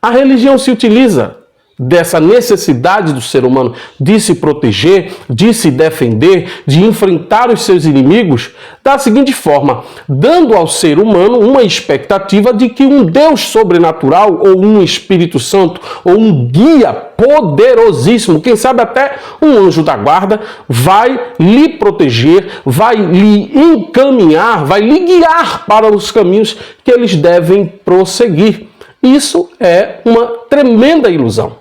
A religião se utiliza dessa necessidade do ser humano de se proteger, de se defender, de enfrentar os seus inimigos, da seguinte forma, dando ao ser humano uma expectativa de que um Deus sobrenatural, ou um Espírito Santo, ou um guia poderosíssimo, quem sabe até um anjo da guarda, vai lhe proteger, vai lhe encaminhar, vai lhe guiar para os caminhos que eles devem prosseguir. Isso é uma tremenda ilusão.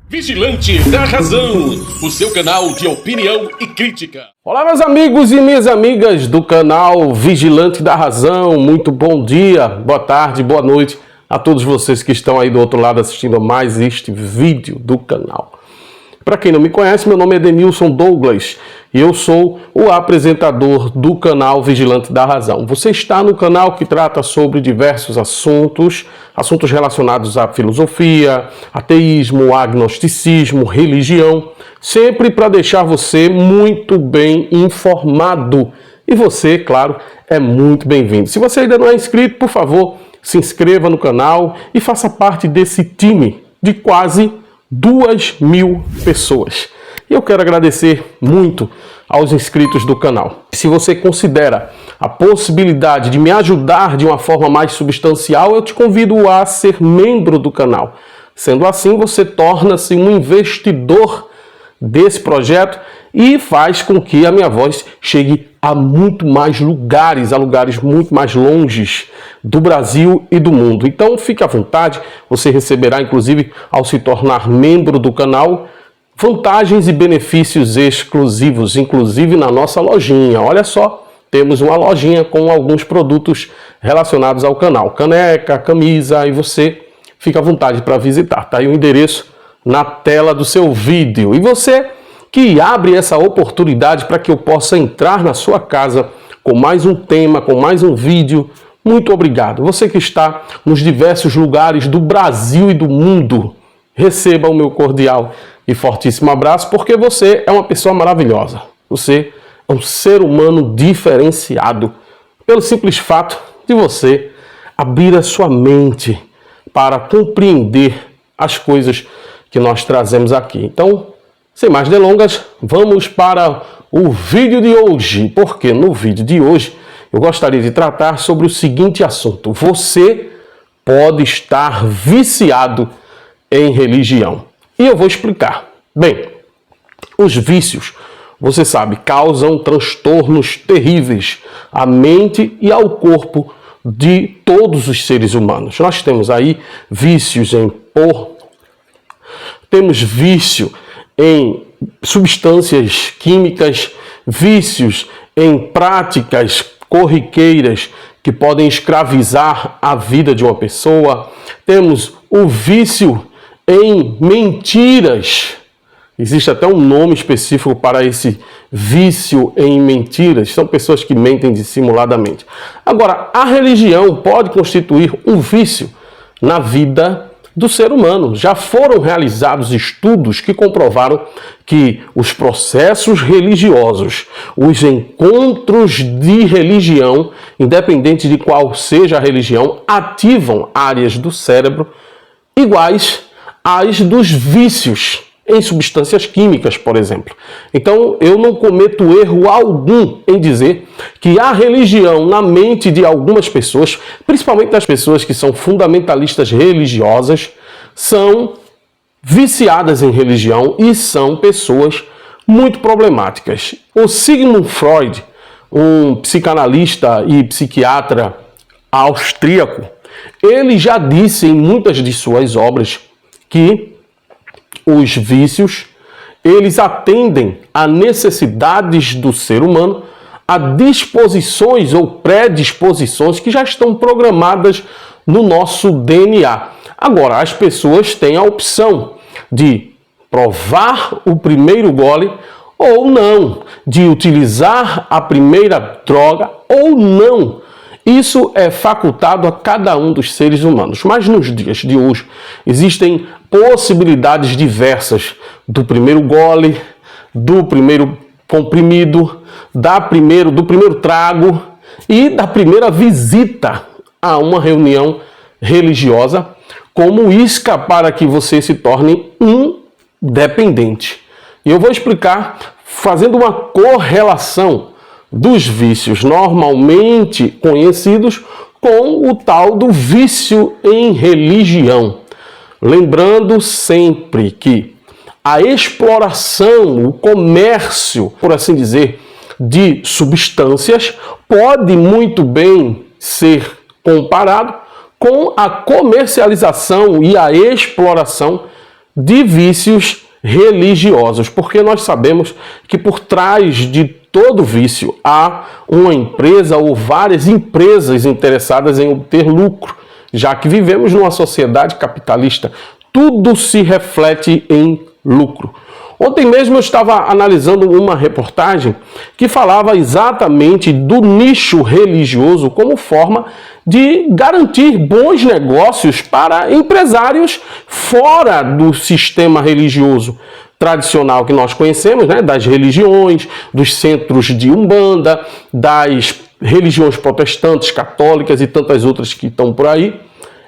Vigilante da Razão, o seu canal de opinião e crítica. Olá, meus amigos e minhas amigas do canal Vigilante da Razão. Muito bom dia, boa tarde, boa noite a todos vocês que estão aí do outro lado assistindo a mais este vídeo do canal. Para quem não me conhece, meu nome é Denilson Douglas e eu sou o apresentador do canal Vigilante da Razão. Você está no canal que trata sobre diversos assuntos relacionados à filosofia, ateísmo, agnosticismo, religião, sempre para deixar você muito bem informado. E você, claro, é muito bem-vindo. Se você ainda não é inscrito, por favor, se inscreva no canal e faça parte desse time de quase 2.000 pessoas. E eu quero agradecer muito aos inscritos do canal. Se você considera a possibilidade de me ajudar de uma forma mais substancial, eu te convido a ser membro do canal. Sendo assim, você torna-se um investidor desse projeto e faz com que a minha voz chegue a muito mais lugares, a lugares muito mais longes do Brasil e do mundo. Então fique à vontade, você receberá inclusive ao se tornar membro do canal vantagens e benefícios exclusivos, inclusive na nossa lojinha. Olha só, temos uma lojinha com alguns produtos relacionados ao canal, caneca, camisa, e você fica à vontade para visitar. Tá aí o endereço na tela do seu vídeo. E você que abre essa oportunidade para que eu possa entrar na sua casa com mais um tema, com mais um vídeo, muito obrigado. Você que está nos diversos lugares do Brasil e do mundo, receba o meu cordial e fortíssimo abraço, porque você é uma pessoa maravilhosa. Você é um ser humano diferenciado, pelo simples fato de você abrir a sua mente para compreender as coisas que nós trazemos aqui. Então, sem mais delongas, vamos para o vídeo de hoje, porque no vídeo de hoje eu gostaria de tratar sobre o seguinte assunto: você pode estar viciado em religião. E eu vou explicar. Bem, os vícios, você sabe, causam transtornos terríveis à mente e ao corpo de todos os seres humanos. Nós temos aí vícios em temos vício em substâncias químicas, vícios em práticas corriqueiras que podem escravizar a vida de uma pessoa. Temos o vício em mentiras. Existe até um nome específico para esse vício em mentiras. São pessoas que mentem dissimuladamente. Agora, a religião pode constituir um vício na vida do ser humano. Já foram realizados estudos que comprovaram que os processos religiosos, os encontros de religião, independente de qual seja a religião, ativam áreas do cérebro iguais às dos vícios em substâncias químicas, por exemplo. Então, eu não cometo erro algum em dizer que a religião na mente de algumas pessoas, principalmente das pessoas que são fundamentalistas religiosas, são viciadas em religião e são pessoas muito problemáticas. O Sigmund Freud, um psicanalista e psiquiatra austríaco, ele já disse em muitas de suas obras que os vícios, eles atendem a necessidades do ser humano, a disposições ou predisposições que já estão programadas no nosso DNA. Agora, as pessoas têm a opção de provar o primeiro gole ou não, de utilizar a primeira droga ou não. Isso é facultado a cada um dos seres humanos. Mas nos dias de hoje existem possibilidades diversas do primeiro gole, do primeiro comprimido, do primeiro trago e da primeira visita a uma reunião religiosa como isca para que você se torne um dependente. E eu vou explicar fazendo uma correlação dos vícios normalmente conhecidos com o tal do vício em religião. Lembrando sempre que a exploração, o comércio, por assim dizer, de substâncias pode muito bem ser comparado com a comercialização e a exploração de vícios religiosos, porque nós sabemos que por trás de todo vício há uma empresa ou várias empresas interessadas em obter lucro, já que vivemos numa sociedade capitalista, tudo se reflete em lucro. Ontem mesmo eu estava analisando uma reportagem que falava exatamente do nicho religioso como forma de garantir bons negócios para empresários fora do sistema religioso tradicional que nós conhecemos, né? Das religiões, dos centros de Umbanda, das religiões protestantes, católicas e tantas outras que estão por aí.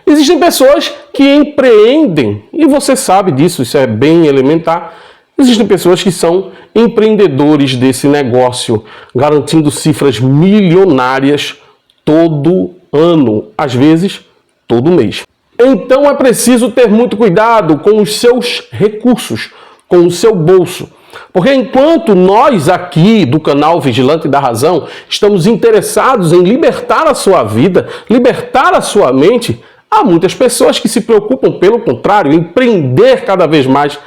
Existem pessoas que empreendem, e você sabe disso, isso é bem elementar. Existem pessoas que são empreendedores desse negócio, garantindo cifras milionárias todo ano, às vezes todo mês. Então é preciso ter muito cuidado com os seus recursos, com o seu bolso. Porque enquanto nós aqui do canal Vigilante da Razão estamos interessados em libertar a sua vida, libertar a sua mente, há muitas pessoas que se preocupam, pelo contrário, em prender cada vez mais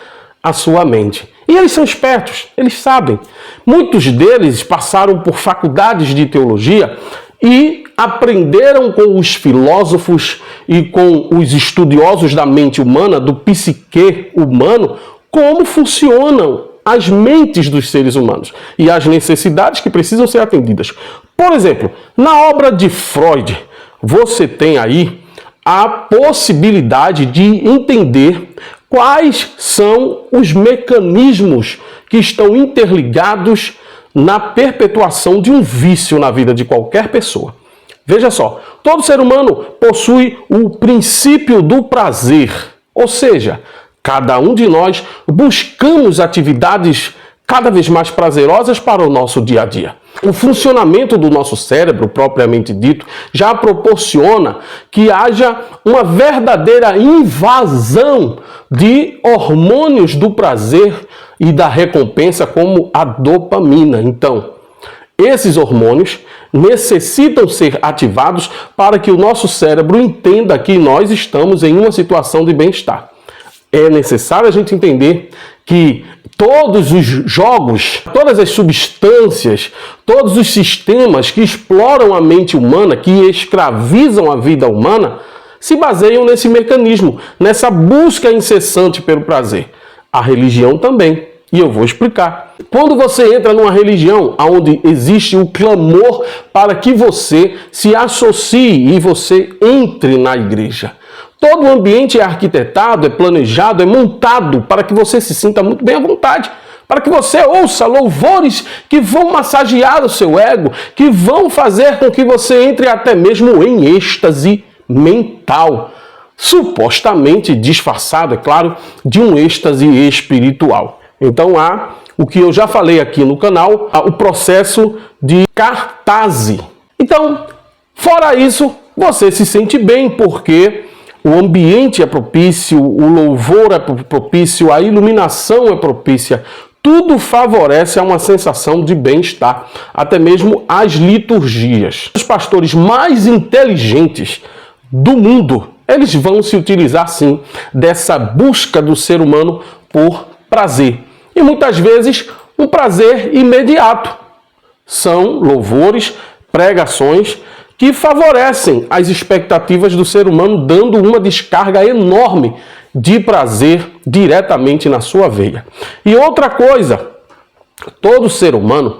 a sua mente. E eles são espertos, eles sabem. Muitos deles passaram por faculdades de teologia e aprenderam com os filósofos e com os estudiosos da mente humana, do psique humano, como funcionam as mentes dos seres humanos e as necessidades que precisam ser atendidas. Por exemplo, na obra de Freud, você tem aí a possibilidade de entender quais são os mecanismos que estão interligados na perpetuação de um vício na vida de qualquer pessoa. Veja só, todo ser humano possui o princípio do prazer, ou seja, cada um de nós buscamos atividades cada vez mais prazerosas para o nosso dia a dia. O funcionamento do nosso cérebro, propriamente dito, já proporciona que haja uma verdadeira invasão de hormônios do prazer e da recompensa, como a dopamina. Então, esses hormônios necessitam ser ativados para que o nosso cérebro entenda que nós estamos em uma situação de bem-estar. É necessário a gente entender que todos os jogos, todas as substâncias, todos os sistemas que exploram a mente humana, que escravizam a vida humana, se baseiam nesse mecanismo, nessa busca incessante pelo prazer. A religião também. E eu vou explicar. Quando você entra numa religião onde existe o clamor para que você se associe e você entre na igreja, todo o ambiente é arquitetado, é planejado, é montado para que você se sinta muito bem à vontade, para que você ouça louvores que vão massagear o seu ego, que vão fazer com que você entre até mesmo em êxtase mental, supostamente disfarçado, é claro, de um êxtase espiritual. Então há o que eu já falei aqui no canal, o processo de catarse. Então, fora isso, você se sente bem porque o ambiente é propício, o louvor é propício, a iluminação é propícia. Tudo favorece a uma sensação de bem-estar, até mesmo as liturgias. Os pastores mais inteligentes do mundo, eles vão se utilizar sim dessa busca do ser humano por prazer. E muitas vezes um prazer imediato. São louvores, pregações que favorecem as expectativas do ser humano, dando uma descarga enorme de prazer diretamente na sua veia. E outra coisa, todo ser humano,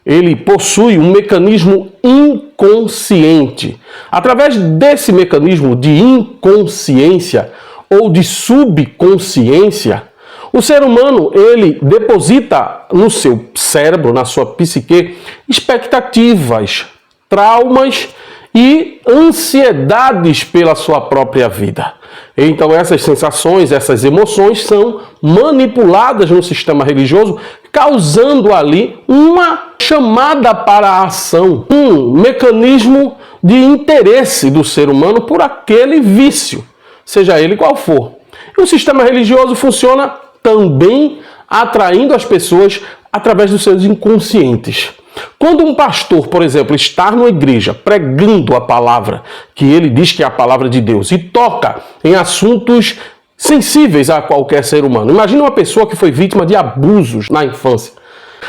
ele possui um mecanismo inconsciente. Através desse mecanismo de inconsciência ou de subconsciência, o ser humano, ele deposita no seu cérebro, na sua psique, expectativas, traumas e ansiedades pela sua própria vida. Então essas sensações, essas emoções são manipuladas no sistema religioso, causando ali uma chamada para a ação, um mecanismo de interesse do ser humano por aquele vício, seja ele qual for. E o sistema religioso funciona também atraindo as pessoas através dos seus inconscientes. Quando um pastor, por exemplo, está numa igreja pregando a palavra, que ele diz que é a palavra de Deus, e toca em assuntos sensíveis a qualquer ser humano. Imagina uma pessoa que foi vítima de abusos na infância.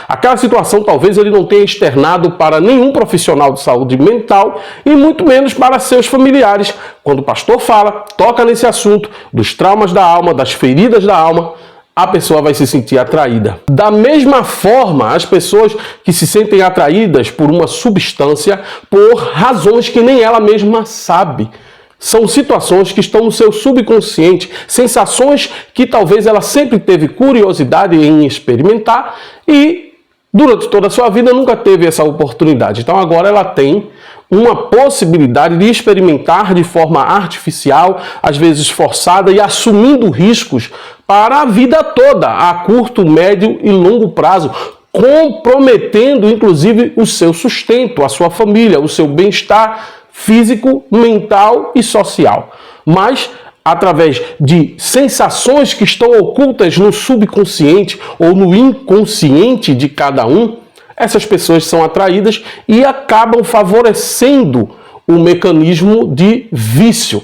Aquela situação talvez ele não tenha externado para nenhum profissional de saúde mental e muito menos para seus familiares. Quando o pastor fala, toca nesse assunto dos traumas da alma, das feridas da alma, a pessoa vai se sentir atraída. Da mesma forma, as pessoas que se sentem atraídas por uma substância por razões que nem ela mesma sabe. São situações que estão no seu subconsciente, sensações que talvez ela sempre teve curiosidade em experimentar e durante toda a sua vida nunca teve essa oportunidade. Então agora ela tem uma possibilidade de experimentar de forma artificial, às vezes forçada e assumindo riscos para a vida toda, a curto, médio e longo prazo, comprometendo inclusive o seu sustento, a sua família, o seu bem-estar físico, mental e social. Mas através de sensações que estão ocultas no subconsciente ou no inconsciente de cada um, essas pessoas são atraídas e acabam favorecendo o mecanismo de vício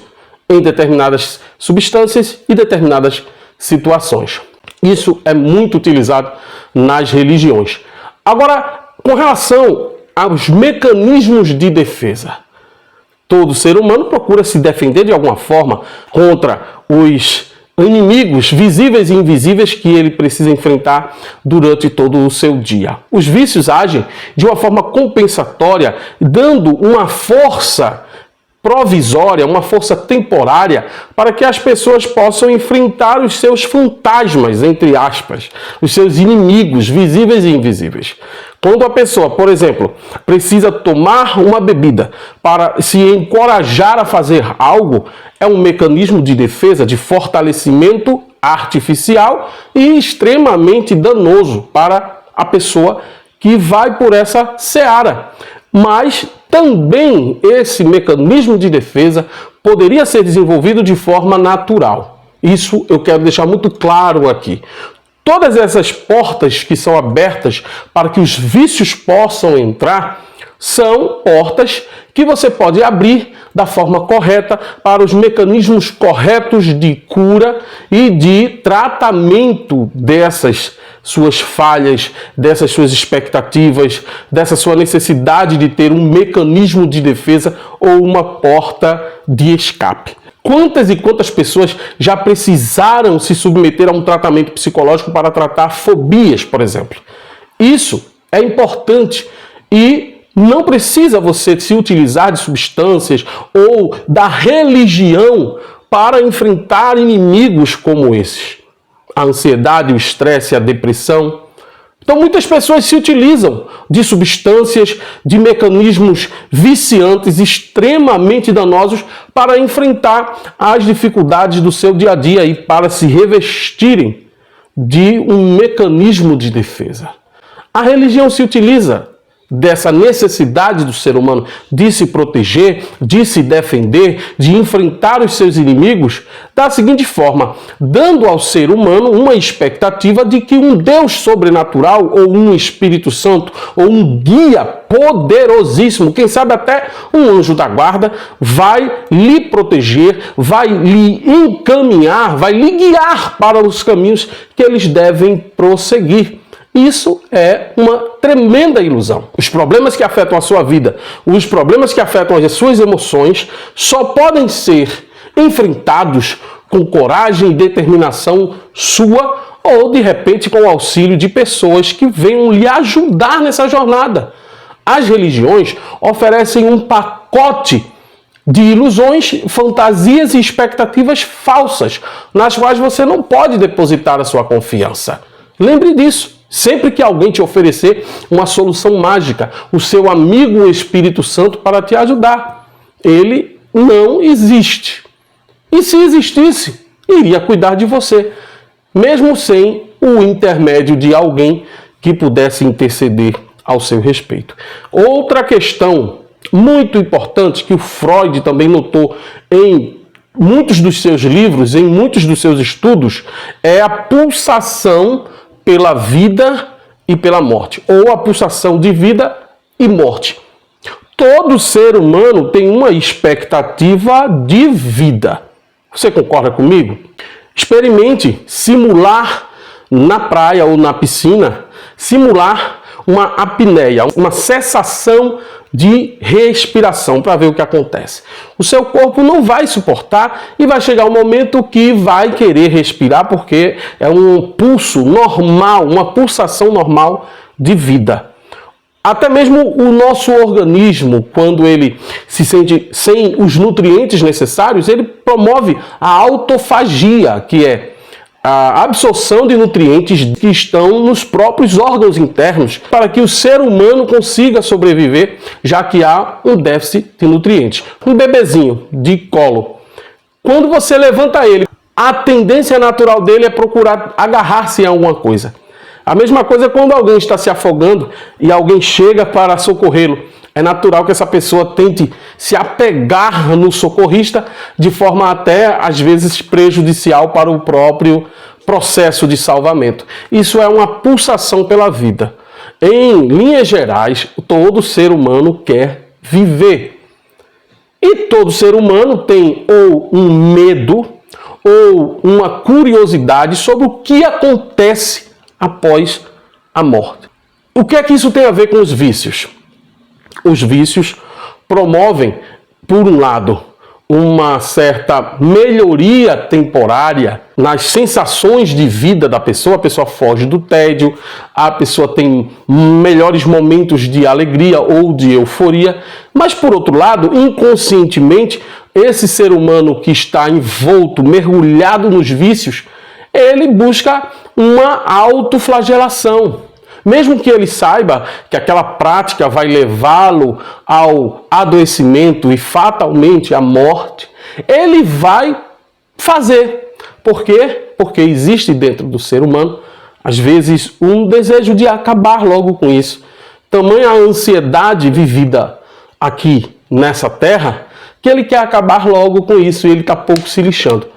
em determinadas substâncias e determinadas situações. Isso é muito utilizado nas religiões. Agora, com relação aos mecanismos de defesa, todo ser humano procura se defender de alguma forma contra os inimigos visíveis e invisíveis que ele precisa enfrentar durante todo o seu dia. Os vícios agem de uma forma compensatória, dando uma força provisória, uma força temporária, para que as pessoas possam enfrentar os seus fantasmas, entre aspas, os seus inimigos visíveis e invisíveis. Quando a pessoa, por exemplo, precisa tomar uma bebida para se encorajar a fazer algo, é um mecanismo de defesa, de fortalecimento artificial e extremamente danoso para a pessoa que vai por essa seara. Mas também esse mecanismo de defesa poderia ser desenvolvido de forma natural. Isso eu quero deixar muito claro aqui. Todas essas portas que são abertas para que os vícios possam entrar são portas que você pode abrir da forma correta para os mecanismos corretos de cura e de tratamento dessas suas falhas, dessas suas expectativas, dessa sua necessidade de ter um mecanismo de defesa ou uma porta de escape. Quantas e quantas pessoas já precisaram se submeter a um tratamento psicológico para tratar fobias, por exemplo? Isso é importante e não precisa você se utilizar de substâncias ou da religião para enfrentar inimigos como esses. A ansiedade, o estresse, a depressão. Então muitas pessoas se utilizam de substâncias, de mecanismos viciantes extremamente danosos para enfrentar as dificuldades do seu dia a dia e para se revestirem de um mecanismo de defesa. A religião se utiliza dessa necessidade do ser humano de se proteger, de se defender, de enfrentar os seus inimigos, da seguinte forma, dando ao ser humano uma expectativa de que um Deus sobrenatural ou um Espírito Santo ou um guia poderosíssimo, quem sabe até um anjo da guarda, vai lhe proteger, vai lhe encaminhar, vai lhe guiar para os caminhos que eles devem prosseguir. Isso é uma tremenda ilusão. Os problemas que afetam a sua vida, os problemas que afetam as suas emoções, só podem ser enfrentados com coragem e determinação sua ou, de repente, com o auxílio de pessoas que venham lhe ajudar nessa jornada. As religiões oferecem um pacote de ilusões, fantasias e expectativas falsas, nas quais você não pode depositar a sua confiança. Lembre disso. Sempre que alguém te oferecer uma solução mágica, o seu amigo Espírito Santo para te ajudar, ele não existe. E se existisse, iria cuidar de você, mesmo sem o intermédio de alguém que pudesse interceder ao seu respeito. Outra questão muito importante que o Freud também notou em muitos dos seus livros, em muitos dos seus estudos, é a pulsação pela vida e pela morte, ou a pulsação de vida e morte. Todo ser humano tem uma expectativa de vida. Você concorda comigo? Experimente simular na praia ou na piscina, simular uma apneia, uma cessação de respiração para ver o que acontece. O seu corpo não vai suportar e vai chegar um momento que vai querer respirar porque é um pulso normal, uma pulsação normal de vida. Até mesmo o nosso organismo, quando ele se sente sem os nutrientes necessários, ele promove a autofagia, que é a absorção de nutrientes que estão nos próprios órgãos internos para que o ser humano consiga sobreviver, já que há um déficit de nutrientes. Um bebezinho de colo, quando você levanta ele, a tendência natural dele é procurar agarrar-se em alguma coisa. A mesma coisa quando alguém está se afogando e alguém chega para socorrê-lo. É natural que essa pessoa tente se apegar no socorrista de forma até, às vezes, prejudicial para o próprio processo de salvamento. Isso é uma pulsação pela vida. Em linhas gerais, todo ser humano quer viver. E todo ser humano tem ou um medo ou uma curiosidade sobre o que acontece após a morte. O que é que isso tem a ver com os vícios? Os vícios promovem, por um lado, uma certa melhoria temporária nas sensações de vida da pessoa. A pessoa foge do tédio, a pessoa tem melhores momentos de alegria ou de euforia. Mas, por outro lado, inconscientemente, esse ser humano que está envolto, mergulhado nos vícios, ele busca uma autoflagelação. Mesmo que ele saiba que aquela prática vai levá-lo ao adoecimento e fatalmente à morte, ele vai fazer. Por quê? Porque existe dentro do ser humano, às vezes, um desejo de acabar logo com isso. Tamanha a ansiedade vivida aqui nessa terra, que ele quer acabar logo com isso e ele está pouco se lixando.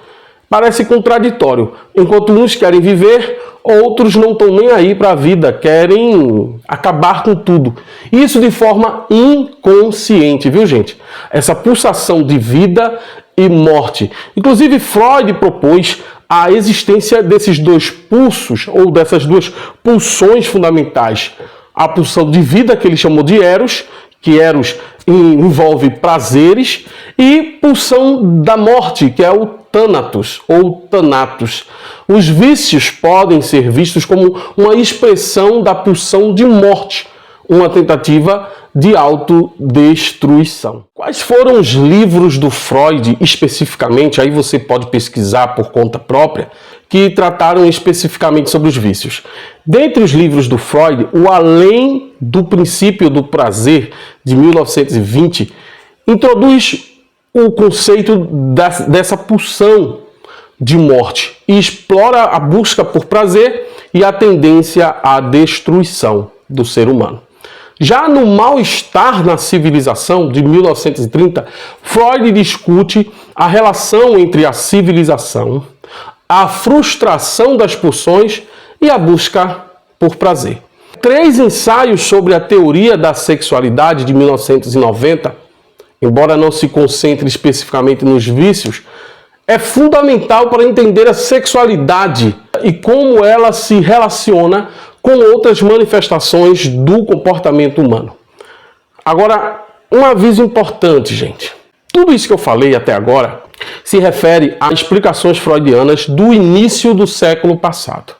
Parece contraditório. Enquanto uns querem viver, outros não estão nem aí para a vida, querem acabar com tudo. Isso de forma inconsciente, viu, gente? Essa pulsação de vida e morte. Inclusive, Freud propôs a existência desses dois pulsos, ou dessas duas pulsões fundamentais. A pulsão de vida, que ele chamou de Eros, que Eros envolve prazeres, e pulsão da morte, que é o Thanatos ou Thanatos. Os vícios podem ser vistos como uma expressão da pulsão de morte, uma tentativa de autodestruição. Quais foram os livros do Freud especificamente? Aí você pode pesquisar por conta própria, que trataram especificamente sobre os vícios. Dentre os livros do Freud, o Além do Princípio do Prazer, de 1920, introduz o conceito dessa pulsão de morte e explora a busca por prazer e a tendência à destruição do ser humano. Já no Mal-Estar na Civilização, de 1930, Freud discute a relação entre a civilização, a frustração das pulsões e a busca por prazer. 3 ensaios sobre a teoria da sexualidade, de 1990, embora não se concentre especificamente nos vícios, é fundamental para entender a sexualidade e como ela se relaciona com outras manifestações do comportamento humano. Agora, um aviso importante, gente. Tudo isso que eu falei até agora se refere a explicações freudianas do início do século passado.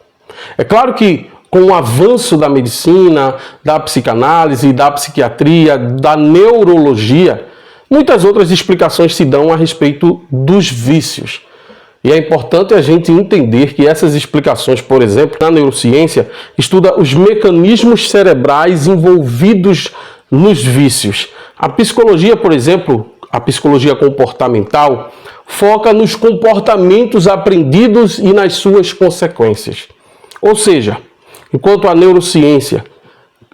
É claro que com o avanço da medicina, da psicanálise, da psiquiatria, da neurologia, muitas outras explicações se dão a respeito dos vícios. E é importante a gente entender que essas explicações, por exemplo, na neurociência, estuda os mecanismos cerebrais envolvidos nos vícios. A psicologia, por exemplo, a psicologia comportamental, foca nos comportamentos aprendidos e nas suas consequências. Ou seja, enquanto a neurociência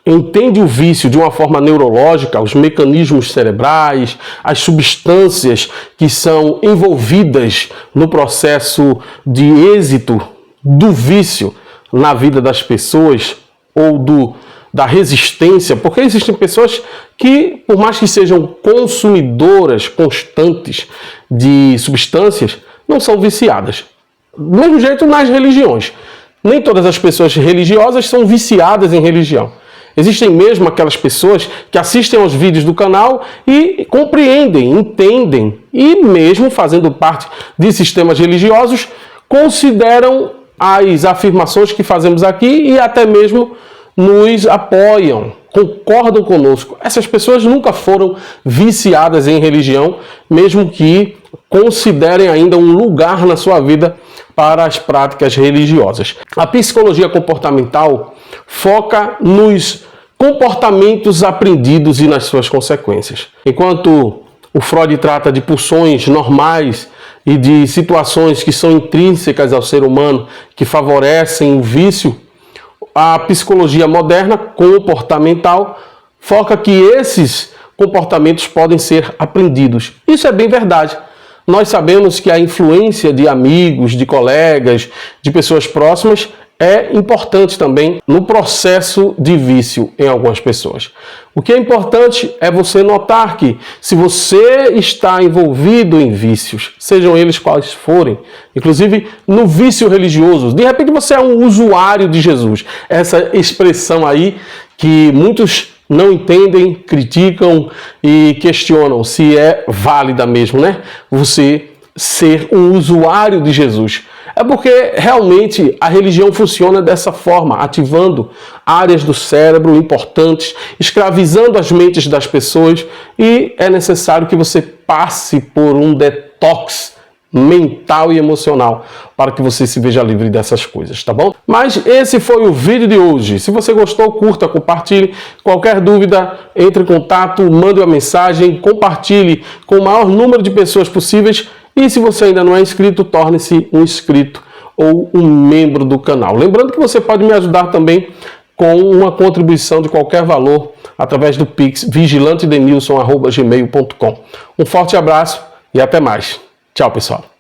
entende o vício de uma forma neurológica, os mecanismos cerebrais, as substâncias que são envolvidas no processo de êxito do vício na vida das pessoas ou da resistência, porque existem pessoas que, por mais que sejam consumidoras constantes de substâncias, não são viciadas. Do mesmo jeito nas religiões. Nem todas as pessoas religiosas são viciadas em religião. Existem mesmo aquelas pessoas que assistem aos vídeos do canal e compreendem, entendem e mesmo fazendo parte de sistemas religiosos, consideram as afirmações que fazemos aqui e até mesmo nos apoiam, concordam conosco. Essas pessoas nunca foram viciadas em religião, mesmo que considerem ainda um lugar na sua vida para as práticas religiosas. A psicologia comportamental foca nos comportamentos aprendidos e nas suas consequências. Enquanto o Freud trata de pulsões normais e de situações que são intrínsecas ao ser humano, que favorecem o vício, a psicologia moderna comportamental foca que esses comportamentos podem ser aprendidos. Isso é bem verdade. Nós sabemos que a influência de amigos, de colegas, de pessoas próximas é importante também no processo de vício em algumas pessoas. O que é importante é você notar que se você está envolvido em vícios, sejam eles quais forem, inclusive no vício religioso, de repente você é um usuário de Jesus. Essa expressão aí que muitos não entendem, criticam e questionam se é válida mesmo, né? Você ser um usuário de Jesus. É porque realmente a religião funciona dessa forma, ativando áreas do cérebro importantes, escravizando as mentes das pessoas, e é necessário que você passe por um detox mental e emocional para que você se veja livre dessas coisas, tá bom? Mas esse foi o vídeo de hoje. Se você gostou, curta, compartilhe. Qualquer dúvida, entre em contato, mande uma mensagem, compartilhe com o maior número de pessoas possíveis. E se você ainda não é inscrito, torne-se um inscrito ou um membro do canal. Lembrando que você pode me ajudar também com uma contribuição de qualquer valor através do Pix vigilantedenilson@gmail.com. Um forte abraço e até mais. Tchau, pessoal.